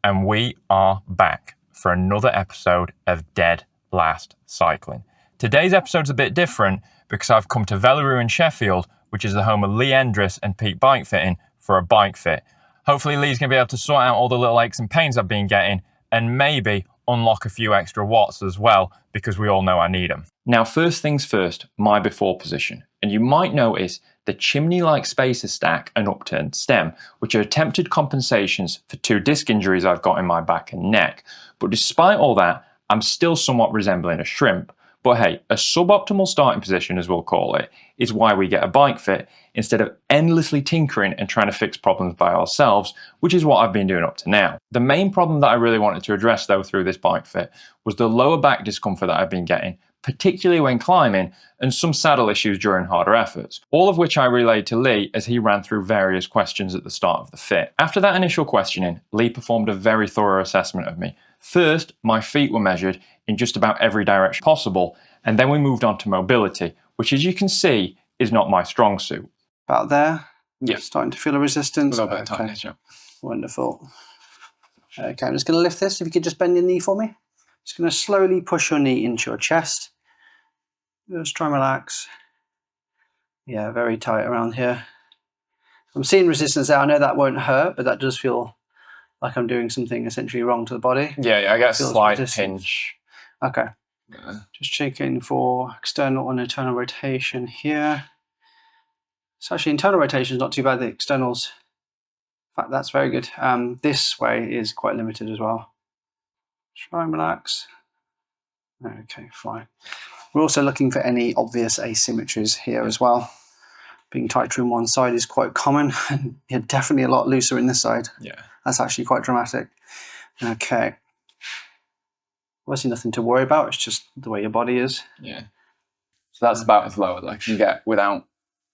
and we are back for another episode of Dead Last Cycling. Today's episode's a bit different because I've come to Vellaroo in Sheffield, which is the home of Lee Endres and Peak Bike Fitting, for a bike fit. Hopefully Lee's going to be able to sort out all the little aches and pains I've been getting and maybe unlock a few extra watts as well, because we all know I need them. Now, first things first, my before position. And you might notice the chimney-like spacer stack and upturned stem, which are attempted compensations for 2 disc injuries I've got in my back and neck. But despite all that, I'm still somewhat resembling a shrimp. But hey, a suboptimal starting position, as we'll call it, is why we get a bike fit instead of endlessly tinkering and trying to fix problems by ourselves, which is what I've been doing up to now. The main problem that I really wanted to address though through this bike fit was the lower back discomfort that I've been getting, particularly when climbing, and some saddle issues during harder efforts, all of which I relayed to Lee as he ran through various questions at the start of the fit. After that initial questioning, Lee performed a very thorough assessment of me. First, my feet were measured in just about every direction possible, and then we moved on to mobility, which, as you can see, is not my strong suit. About there? Yeah. Starting to feel a resistance? A little bit of tightness, yeah. Wonderful. Okay, I'm just going to lift this. If you could just bend your knee for me. Just going to slowly push your knee into your chest. Just try and relax. Yeah, very tight around here. I'm seeing resistance there. I know that won't hurt, but that does feel like I'm doing something essentially wrong to the body. Yeah, I get a slight resistance. pinch. Okay. Just checking for external and internal rotation here. So actually internal rotation is not too bad. The externals, in fact, that's very good. This way is quite limited as well. Try and relax. Okay, fine. We're also looking for any obvious asymmetries here as well. Being tighter in one side is quite common, and you're definitely a lot looser in this side. Yeah. That's actually quite dramatic. Okay. Obviously nothing to worry about, it's just the way your body is. Yeah. So that's about as low as I can get without,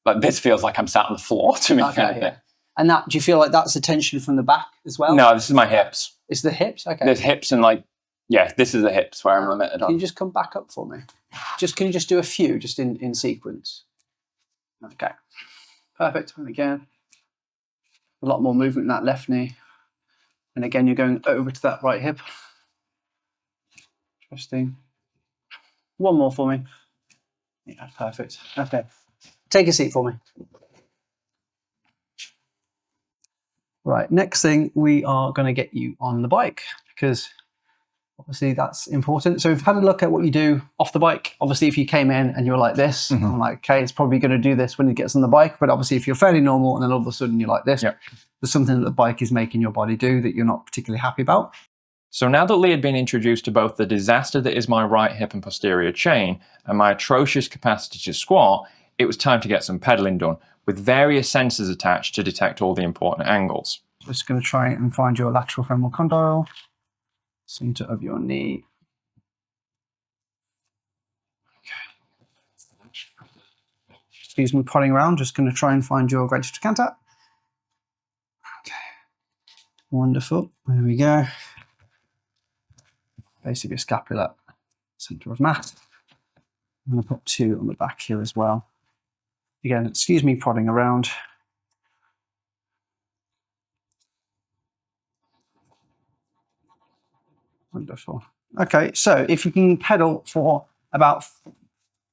like, this feels like I'm sat on the floor to me. Okay, yeah. And that, do you feel like that's the tension from the back as well? No, this is my hips. It's the hips? Okay. There's hips and this is the hips where I'm limited on. Can you just come back up for me? Can you just do a few, just in sequence? Okay. Perfect. And again, a lot more movement in that left knee. And again, you're going over to that right hip. Interesting. One more for me. Yeah, perfect. Okay. Take a seat for me. Right, next thing, we are going to get you on the bike because obviously that's important. So we've had a look at what you do off the bike. Obviously, if you came in and you're like this, I'm like, okay, it's probably going to do this when it gets on the bike. But obviously, if you're fairly normal and then all of a sudden you're like this, there's something that the bike is making your body do that you're not particularly happy about. So now that Lee had been introduced to both the disaster that is my right hip and posterior chain and my atrocious capacity to squat, it was time to get some pedaling done with various sensors attached to detect all the important angles. Just going to try and find your lateral femoral condyle, center of your knee. Okay. Excuse me, prodding around. Just going to try and find your gradual trochanter. Okay. Wonderful. There we go. Base of your scapula, center of mass. I'm going to put 2 on the back here as well. Again, excuse me prodding around. Wonderful. Okay, so if you can pedal for about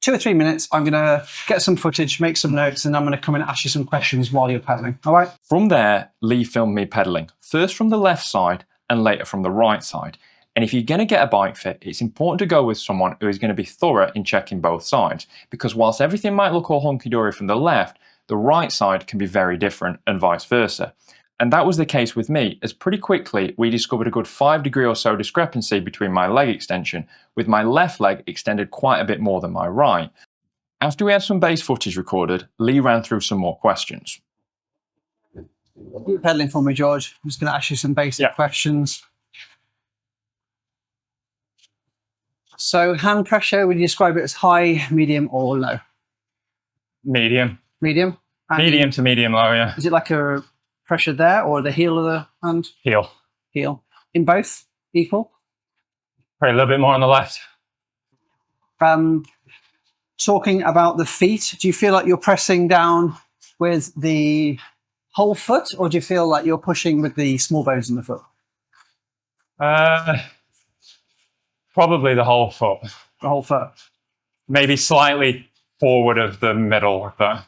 2 or 3 minutes, I'm going to get some footage, make some notes, and I'm going to come and ask you some questions while you're pedaling. All right? From there, Lee filmed me pedaling, first from the left side and later from the right side. And if you're going to get a bike fit, it's important to go with someone who is going to be thorough in checking both sides, because whilst everything might look all hunky-dory from the left, the right side can be very different and vice versa. And that was the case with me, as pretty quickly we discovered a good 5-degree or so discrepancy between my leg extension, with my left leg extended quite a bit more than my right. After we had some base footage recorded, Lee ran through some more questions. Keep pedaling for me, George. I'm just going to ask you some basic questions. So hand pressure, would you describe it as high, medium, or low? Medium. Medium? And medium to medium low, yeah. Is it like a pressure there or the heel of the hand? Heel. Heel. In both? Equal? Probably a little bit more on the left. Talking about the feet, do you feel like you're pressing down with the whole foot, or do you feel like you're pushing with the small bones in the foot? Probably the whole foot. The whole foot. Maybe slightly forward of the middle of that.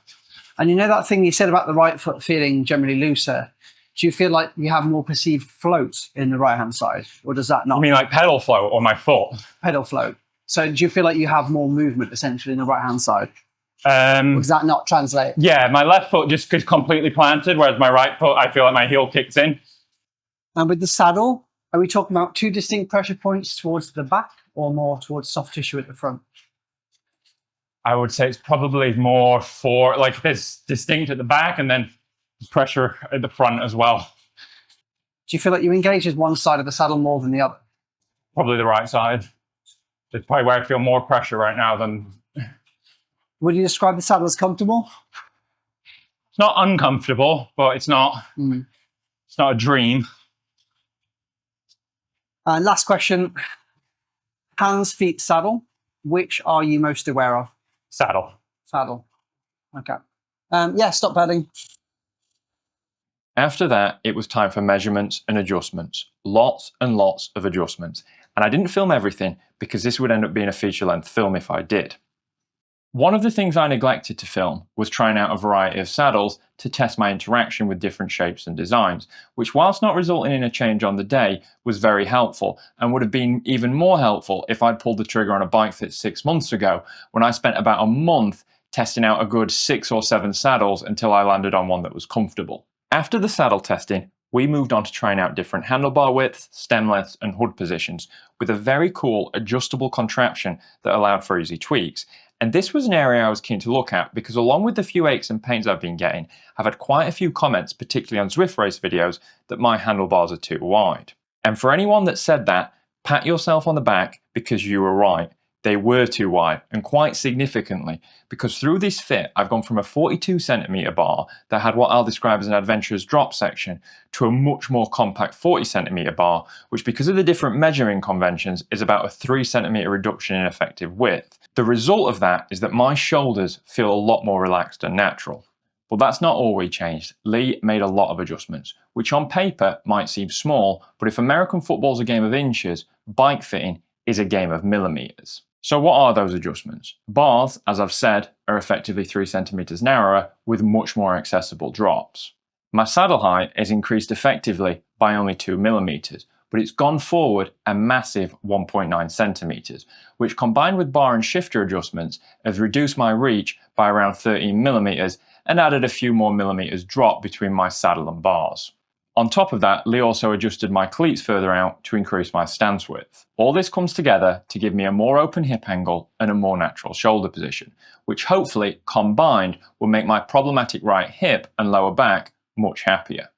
And you know that thing you said about the right foot feeling generally looser? Do you feel like you have more perceived float in the right-hand side? Or does that not? I mean like pedal float or my foot? Pedal float. So do you feel like you have more movement essentially in the right-hand side? Or does that not translate? Yeah, my left foot just is completely planted, whereas my right foot, I feel like my heel kicks in. And with the saddle, are we talking about two distinct pressure points towards the back or more towards soft tissue at the front? I would say it's probably more for, like, there's distinct at the back and then pressure at the front as well. Do you feel like you engage with one side of the saddle more than the other? Probably the right side. It's probably where I feel more pressure right now than... Would you describe the saddle as comfortable? It's not uncomfortable, but it's not, it's not a dream. And last question, hands, feet, saddle. Which are you most aware of? Saddle. Saddle. Okay. Yeah, stop padding. After that, it was time for measurements and adjustments. Lots and lots of adjustments. And I didn't film everything because this would end up being a feature-length film if I did. One of the things I neglected to film was trying out a variety of saddles to test my interaction with different shapes and designs, which whilst not resulting in a change on the day, was very helpful and would have been even more helpful if I'd pulled the trigger on a bike fit 6 months ago, when I spent about a month testing out a good 6 or 7 saddles until I landed on one that was comfortable. After the saddle testing, we moved on to trying out different handlebar widths, stem lengths and hood positions with a very cool adjustable contraption that allowed for easy tweaks. And this was an area I was keen to look at because along with the few aches and pains I've been getting, I've had quite a few comments, particularly on Zwift race videos, that my handlebars are too wide. And for anyone that said that, pat yourself on the back because you were right. They were too wide, and quite significantly, because through this fit, I've gone from a 42cm bar that had what I'll describe as an adventurous drop section to a much more compact 40cm bar, which because of the different measuring conventions is about a 3cm reduction in effective width. The result of that is that my shoulders feel a lot more relaxed and natural. But that's not all we changed. Lee made a lot of adjustments, which on paper might seem small, but if American football's a game of inches, bike fitting is a game of millimeters. So what are those adjustments? Bars, as I've said, are effectively 3cm narrower with much more accessible drops. My saddle height is increased effectively by only 2mm, but it's gone forward a massive 1.9cm, which combined with bar and shifter adjustments has reduced my reach by around 13mm and added a few more millimeters drop between my saddle and bars. On top of that, Lee also adjusted my cleats further out to increase my stance width. All this comes together to give me a more open hip angle and a more natural shoulder position, which hopefully, combined, will make my problematic right hip and lower back much happier.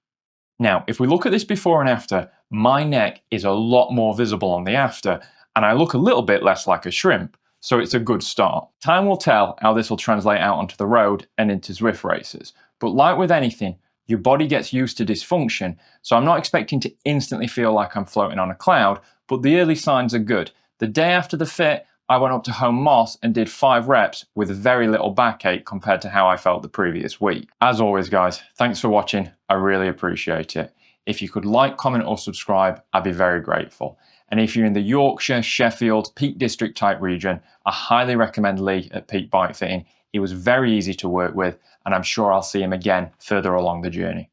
Now, if we look at this before and after, my neck is a lot more visible on the after, and I look a little bit less like a shrimp, so it's a good start. Time will tell how this will translate out onto the road and into Zwift races, but like with anything, your body gets used to dysfunction, so I'm not expecting to instantly feel like I'm floating on a cloud, but the early signs are good. The day after the fit, I went up to Home Moss and did 5 reps with very little backache compared to how I felt the previous week. As always guys, thanks for watching, I really appreciate it. If you could like, comment or subscribe, I'd be very grateful. And if you're in the Yorkshire, Sheffield, Peak District type region, I highly recommend Lee at Peak Bike Fitting. He was very easy to work with, and I'm sure I'll see him again further along the journey.